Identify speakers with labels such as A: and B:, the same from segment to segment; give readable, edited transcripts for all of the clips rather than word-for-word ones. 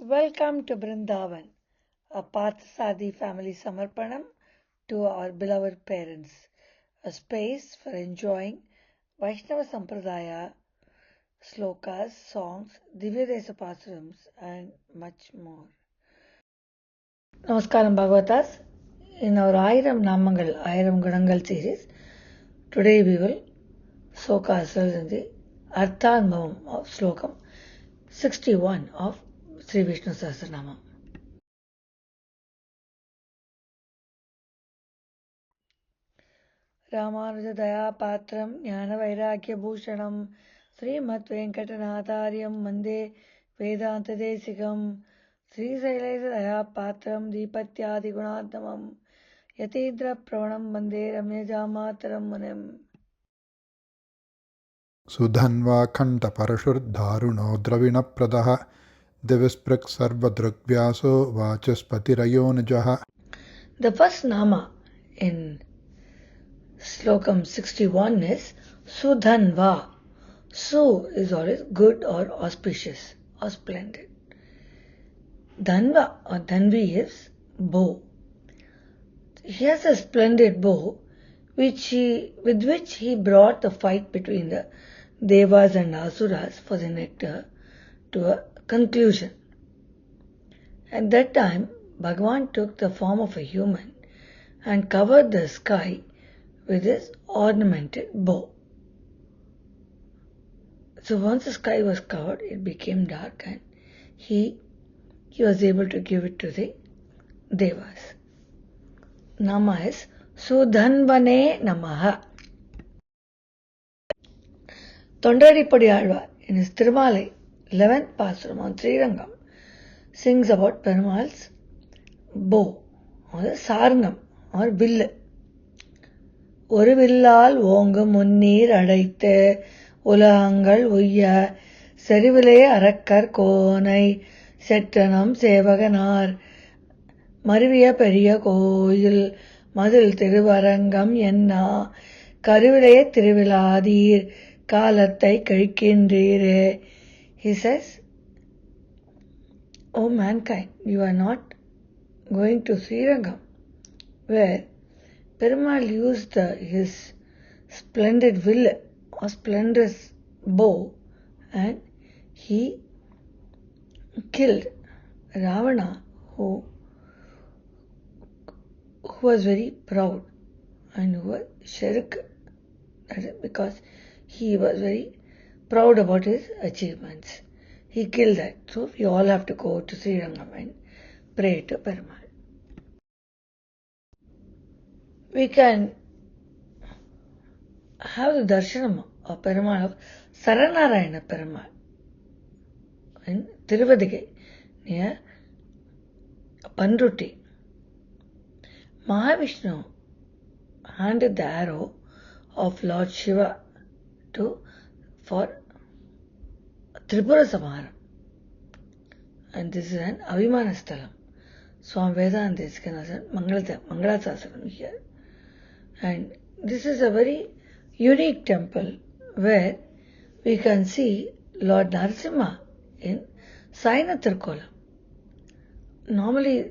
A: Welcome to Brindavan, a Parthasadi family Samarpanam to our beloved parents, a space for enjoying Vaishnava Sampradaya, Slokas, songs, Divyadesa Pasarams, and much more. Namaskaram Bhagavatas. In our Ayiram Namangal, Ayiram Gunangal series, today we will soak ourselves in the Arthanmavam of Slokam 61 of Sri Vishnu Sahasranamam. रामानुजदयापात्रं ज्ञानवैराग्यभूषणं श्रीमद्वेङ्कटनाथार्यं वन्दे वेदान्तदेशिकं श्रीशैलेशदयापात्रं दीपत्यादिगुणात्मकं यतीन्द्रप्रवणं वन्दे रम्यजामातरं मुनिम्
B: सुधन्वाखण्डपरशुर्धारुणो द्रविणप्रदः दिविस्पृक् सर्वदृग्व्यासो वाचस्पतिरयोनिजः.
A: The first nama in Slokam 61 is Sudhanva. Su is always good or auspicious or splendid. Dhanva or Dhanvi is bow. He has a splendid bow with which he brought the fight between the Devas and Asuras for the nectar to a conclusion. At that time, Bhagavan took the form of a human and covered the sky with his ornamented bow. So once the sky was covered, it became dark and he was able to give it to the Devas. Nama is Sudhanvane Namaha. Tondaripadi Alvar in his Tirumalai 11th Pasuram on Srirangam sings about Perumal's bow or the Sarnam or Vill. ஒரு வில்லால் ஓங்கும் முன்னீர் அடைத்த உலகங்கள் உய்ய செறிவிலே அரக்கர் கோனை செற்றனம் சேவகனார் மருவிய பெரிய கோயில் மதில் திருவரங்கம் என்னா கருவிலே திருவிழாதீர் காலத்தை கழிக்கின்றீரே. He says, O mankind, you are not going to Srirangam, where Perumal used his splendid will or splendorous bow and he killed Ravana who was very proud and who was shirk, because he was very proud about his achievements. He killed that. So we all have to go to Srirangam and pray to Perumal. We can have the darshanam of Perumal of Saranarayana Perumal in Tiruvadigai near Panruti. Mahavishnu handed the arrow of Lord Shiva for Tripura Samaram. And this is an Avimana Sthalam. Swami Vedanta is Mangalasasranam here. And this is a very unique temple where we can see Lord Narasimha in Saina Tirkolam. Normally,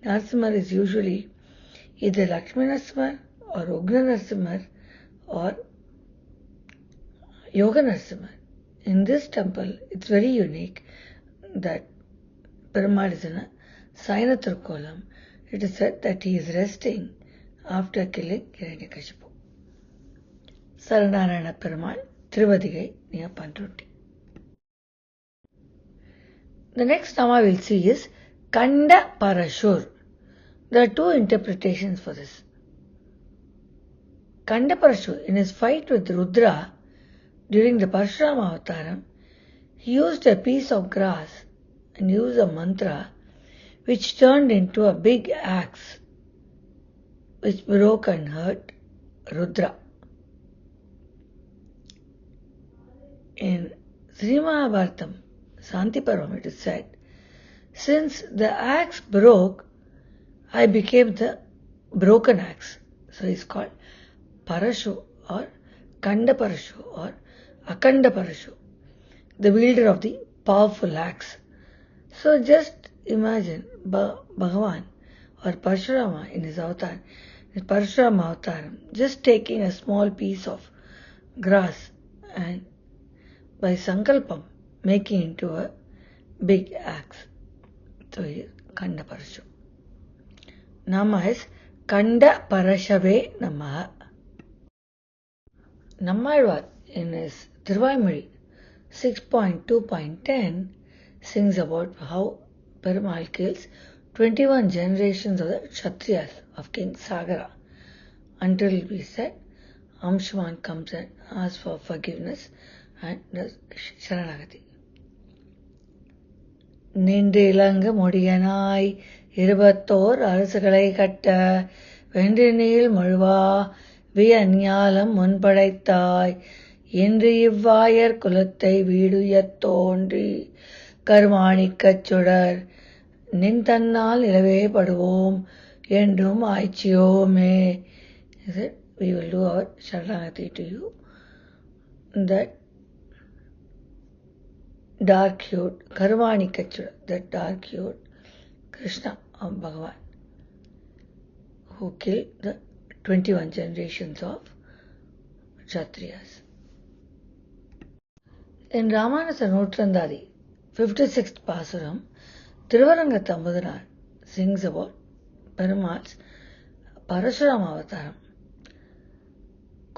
A: Narasimha is usually either Lakshmi Narasimha or Ugna Narasimha or Yoga Narasimha. In this temple, it's very unique that Perumal is in a Saina Tirkolam. It is said that he is resting after killing Hiranyakashipu. Saranarayana Perumal, Tiruvadigai near Panruti. The next nama we'll see is Kanda Parashur. There are two interpretations for this. Kanda Parashur, in his fight with Rudra during the Parashurama Avataram, he used a piece of grass and used a mantra which turned into a big axe which broke and hurt Rudra. In Sri Mahabharatam, Santi Parvam, it is said, since the axe broke, I became the broken axe. So it's called Parashu or Kanda Parashu or Akanda Parashu, the wielder of the powerful axe. So just imagine Bhagavan or Parshurama in his avatar, his Parshurama avatar, just taking a small piece of grass and by Sankalpam making into a big axe. So he is Kanda Parashu. Nama is Kanda Parashave Namaha. Nammalvar in his Thiruvaimozhi 6.2.10 sings about how Perumal kills 21 generations of the Kshatriyas of King Sagara until we said Amshwan comes and asks for forgiveness and does Sharanagati. நின்று இலங்கு முடியனாய் 21 அரசுகளை கட்ட வென்றினில் மழுவா வியஞாலம் முன்படைத்தாய் என்று இவ்வாயர் குலத்தை வீடுயத் தோன்றி கருமாணிக்கச் சுடர் நின் தன்னால் நிலவே படுவோம் என்றும் ஆய்ச்சியோமே. We will do our Sharanagati to you. That dark-hued, Karvanikachura, that dark-hued Krishna of Bhagavan, who killed the 21 generations of Kshatriyas. In Ramanasa Nutrandadi, 56th Pasuram, Thiruvaranga Tambudanar sings about Perumal's Parashurama Avataram.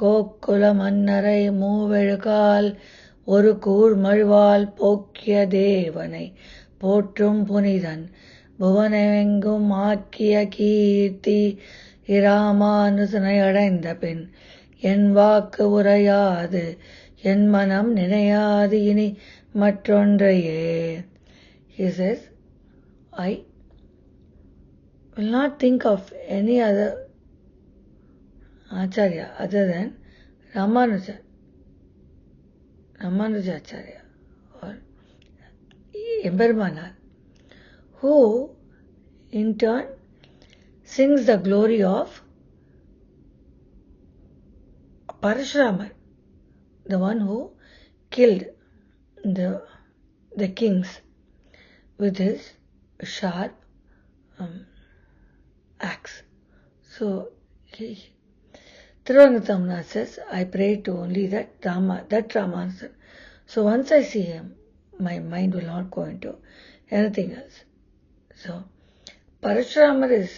A: கோக்குல மன்னரை மூவெழுகால் ஒரு கூர் மழுவால் போக்கிய தேவனை போற்றும் புனிதன் புவனெங்கும் ஆக்கிய கீர்த்தி இராமானுசனை அடைந்த பின் என் வாக்கு உரையாது என் மனம் நினையாது இனி மற்றொன்றையே. He says, I will not think of any other Acharya other than Ramanujacharya or Empermanar, who in turn sings the glory of Parashurama, the one who killed the kings with his sharp axe. So Thiruvananthammana says, I pray to only that Ramanujan. So once I see him, my mind will not go into anything else. So Parashurama is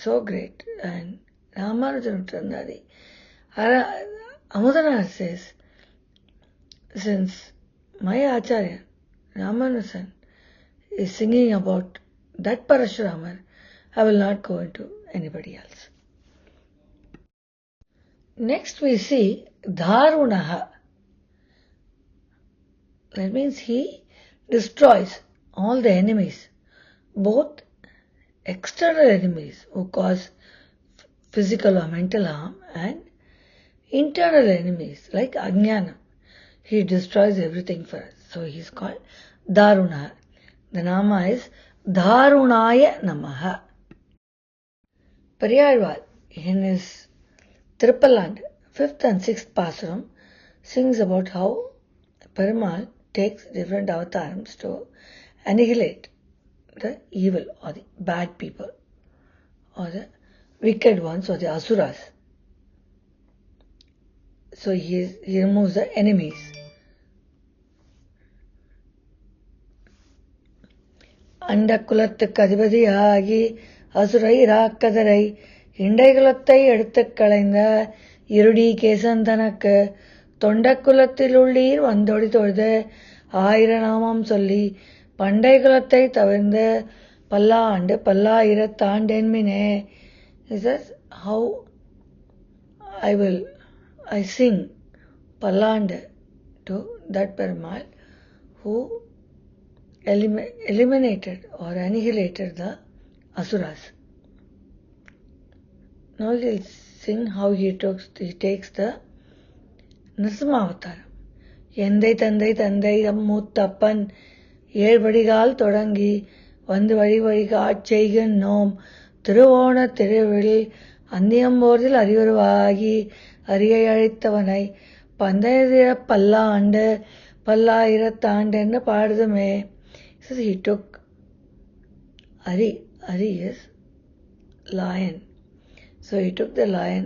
A: so great, and Ramanujan Uttandadi. Amudana says, since my Acharya, Ramanujan, is singing about that Parashurama, I will not go into anybody else. Next we see Dharunaha. That means he destroys all the enemies, both external enemies who cause physical or mental harm and internal enemies like Ajnana. He destroys everything for us. So he is called Dharunaha. The Nama is Dharunaya Namaha. Periyalvar in his Trippaland, 5th and 6th Pasuram, sings about how Perumal takes different avatarams to annihilate the evil or the bad people or the wicked ones or the asuras. So he removes the enemies. அண்டக்குலத்துக்கு அதிபதியாகி அசுரை ராக்கதரை இண்டைகுலத்தை எடுத்துக் களைந்த இருடி கேசன் தனக்கு தொண்டக்குலத்தில் உள்ளீர் வந்தொடி தொழுது 1000 நாமம் சொல்லி பண்டை குலத்தை தவிர்ந்து பல்லாண்டு பல்லாயிரத்தாண்டென்மினே. He says, how I sing Pallanda to that Perumal who eliminated or annihilated the asuras. Now we'll sing how he takes the Nrsimha Avataram. எந்தை தந்தை தந்தை மூத்தப்பன் ஏழ்படிகால் தொடங்கி வந்து வழி காட்செய்கின்றோம் திருவோண திருவில் அந்தியம்போதில் அறிவுருவாகி அரியை அழித்தவனை பந்தயதிர பல்லாண்டு பல்லாயிரத்தாண்டென்னு பாடுதுமே. Says he took Ari is lion. So he took the lion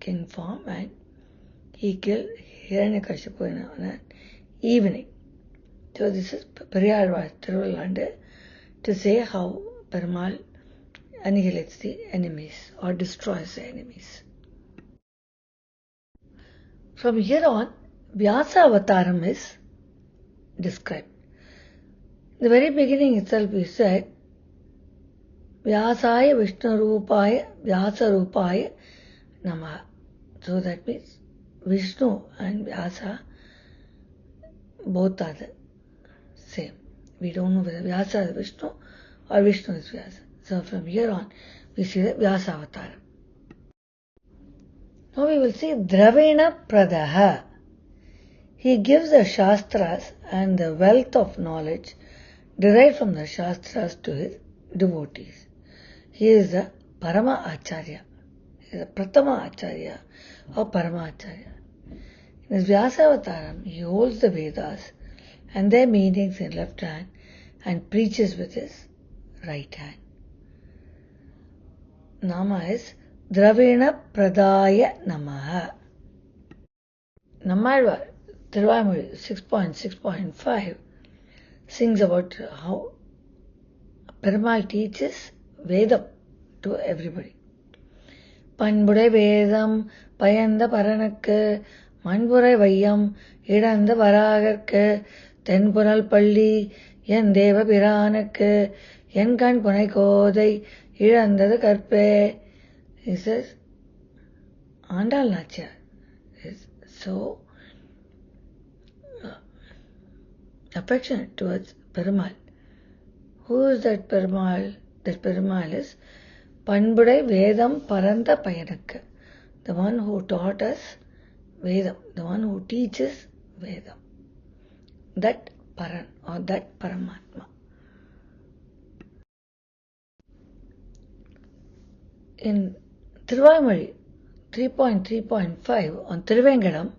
A: king form and he killed Hiranyakashipu on an evening. So this is Periyarvar Tiruvallande to say how Perumal annihilates the enemies or destroys the enemies. From here on, Vyasa Avataram is described. In the very beginning itself we said Vyasaya Vishnu Rupaya Vyasa Rupaya Namaha. So that means Vishnu and Vyasa both are the same. We don't know whether Vyasa is Vishnu or Vishnu is Vyasa. So from here on we see the Vyasa Avataram. Now we will see Dravena Pradaha. He gives the Shastras and the wealth of knowledge derived from the Shastras to his devotees. He is the Parama Acharya. He is the Pratama Acharya or Parama Acharya. In his Vyasa Avataram, he holds the Vedas and their meanings in left hand and preaches with his right hand. Nama is Dravena Pradaya Namaha. Namalvar, Tiruvamuri 6.6.5 sings about how Perumal teaches Vedam to everybody. பண்புடை வேதம் பயந்த பரனுக்கு மண்புரை வையம் இடந்த வராகற்கு தென்புனல் பள்ளி என் தேவ பிரானுக்கு என் கண் புனை கோதை இழந்தது கற்பே. He says, Andal Nachar is so affectionate towards Perumal. Who is that Perumal? That Perumal is Panbudai Vedam Paranta Payanakka, the one who taught us Vedam, the one who teaches Vedam. That Paran or that Paramatma. In Tiruvamuri 3.3.5 on Thiruvengadam,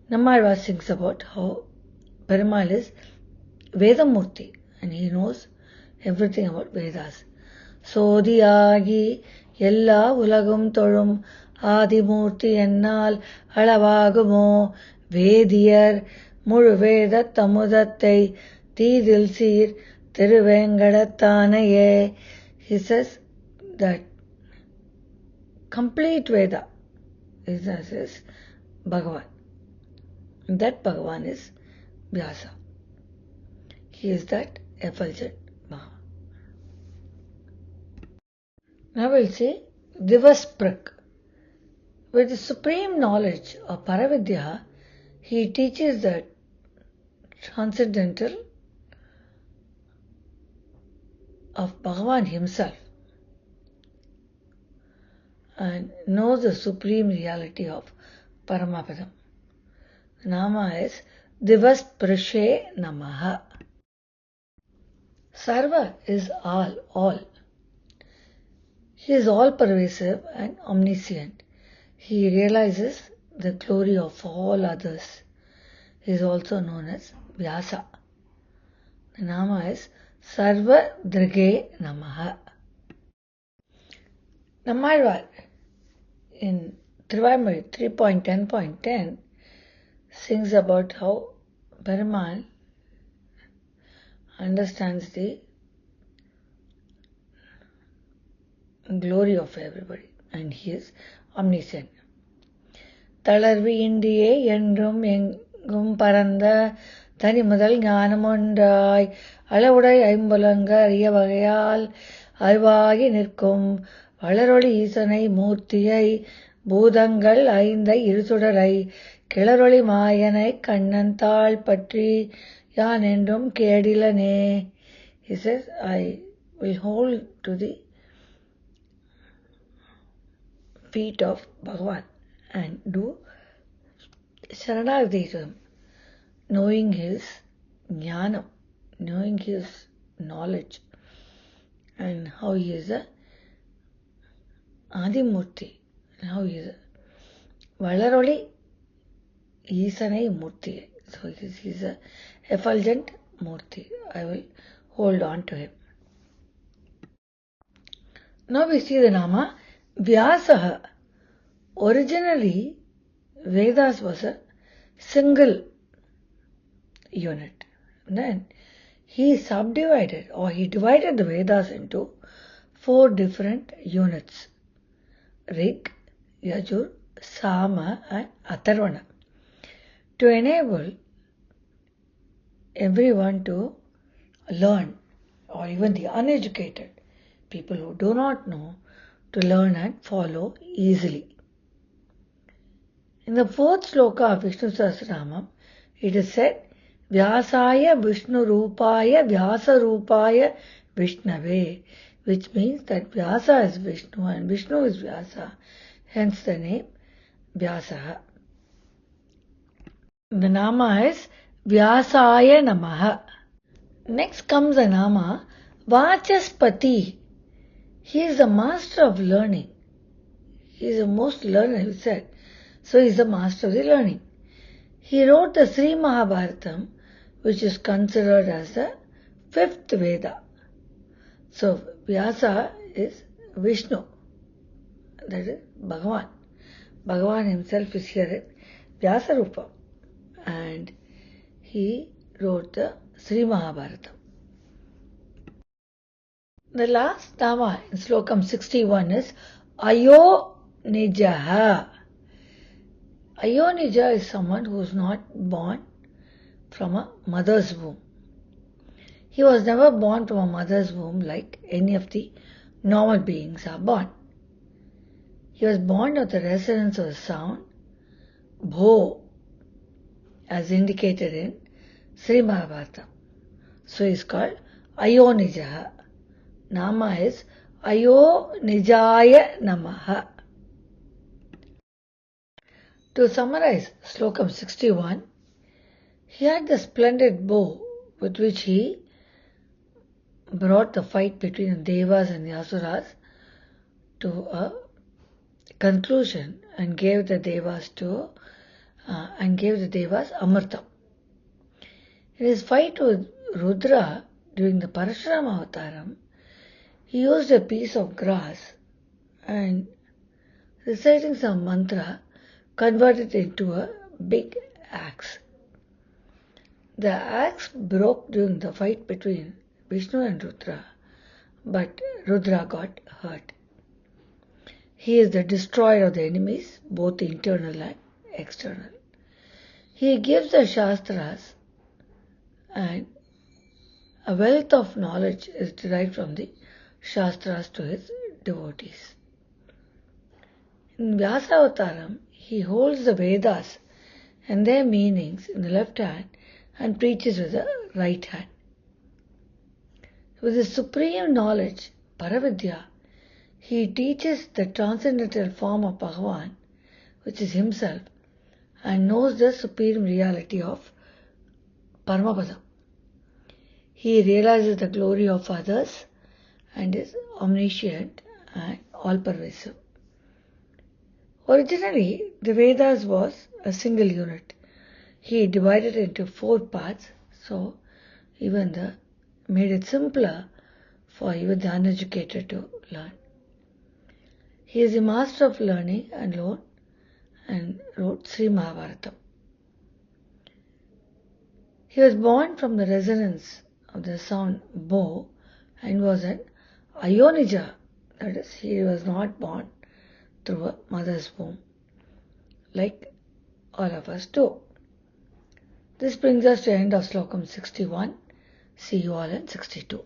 A: Nammalvar sings about how Perumal is Vedamurti and he knows everything about Vedas. சோதியாகி எல்லா உலகும் தொழும் ஆதிமூர்த்தி என்னால் அளவாகுமோ வேதியர் முழு வேத தமுதத்தை தீதில் சீர் திருவேங்கடத்தானையே. He says that complete Veda is Bhagavan. That Bhagavan is Vyasa. He is that effulgent Bhagavan. Now we'll see Divasprak. With the supreme knowledge of Paravidya, he teaches the transcendental of Bhagavan himself and knows the supreme reality of Paramapadam. Nama is Divasprashe Namaha. Sarva is all. He is all-pervasive and omniscient. He realizes the glory of all others. He is also known as Vyasa. The Nama is Sarva Drige Namaha. Nammalvar in Tiruvamuri 3.10.10 sings about how Perumal understands the glory of everybody and he is omniscient. தளர்வு இன்றியே என்றும் எங்கும் பரந்த தனி முதல் ஞானம் ஒன்றாய் அளவுடை ஐம்புலங்க அறிய வகையால் அறிவாகி நிற்கும் வளரொளி ஈசனை மூர்த்தியை பூதங்கள் ஐந்தை இருசுடரை கிளரொளி மாயனை கண்ணன் தாள் பற்றி யான் என்றும் கேடிலனே. He says, I will hold to the feet of Bhagavan and do Sharanagati to him, knowing his jnanam, knowing his knowledge and how he is a Adimurti, and how he is a Valaroli Isanai Murti, So he's a effulgent Murti. I will hold on to him. Now we see the Nama Vyasaha. Originally, Vedas was a single unit. Then he subdivided or he divided the Vedas into 4 different units: Rig, Yajur, Sama and Atharvana, to enable everyone to learn, or even the uneducated people who do not know, to learn and follow easily. In the 4th sloka of Vishnu Sahasranamam, it is said, Vyasaya Vishnu Rupaya Vyasa Rupaya Vishnave, which means that Vyasa is Vishnu and Vishnu is Vyasa, hence the name Vyasaha. The Nama is Vyasaya Namaha. Next comes the Nama Vachaspati. He is the master of learning. He is the most learned, we said. So he is the master of the learning. He wrote the Sri Mahabharatam, which is considered as the 5th Veda. So Vyasa is Vishnu, that is Bhagavan. Bhagavan himself is here in Vyasa Rupa, and he wrote the Sri Mahabharatam. The last Nama in Slokam 61 is Ayo Nijaha. Ayonija is someone who is not born from a mother's womb. He was never born from a mother's womb like any of the normal beings are born. He was born of the resonance of the sound Bho, as indicated in Sri Mahabharata. So he is called Ayonijaha. Nama is Ayo Nijaya Namaha. To summarize Slokam 61, he had the splendid bow with which he brought the fight between the Devas and the Asuras to a conclusion and gave the Devas Amrtam. In his fight with Rudra during the Parashurama Avataram, he used a piece of grass and, reciting some mantra, converted it into a big axe. The axe broke during the fight between Vishnu and Rudra, but Rudra got hurt. He is the destroyer of the enemies, both internal and external. He gives the Shastras, and a wealth of knowledge is derived from the Shastras to his devotees. In Vyasavataram, he holds the Vedas and their meanings in the left hand and preaches with the right hand. With his supreme knowledge, Paravidya, he teaches the transcendental form of Bhagavan, which is himself, and knows the supreme reality of Paramapadam. He realizes the glory of others and is omniscient and all-pervasive. Originally, the Vedas was a single unit. He divided it into 4 parts, so made it simpler for even the uneducated to learn. He is the master of learning and wrote Sri Mahabharatam. He was born from the resonance of the sound Bo and was an Ayonija, that is, he was not born through a mother's womb, like all of us do. This brings us to the end of Slokam 61. See you all in 62.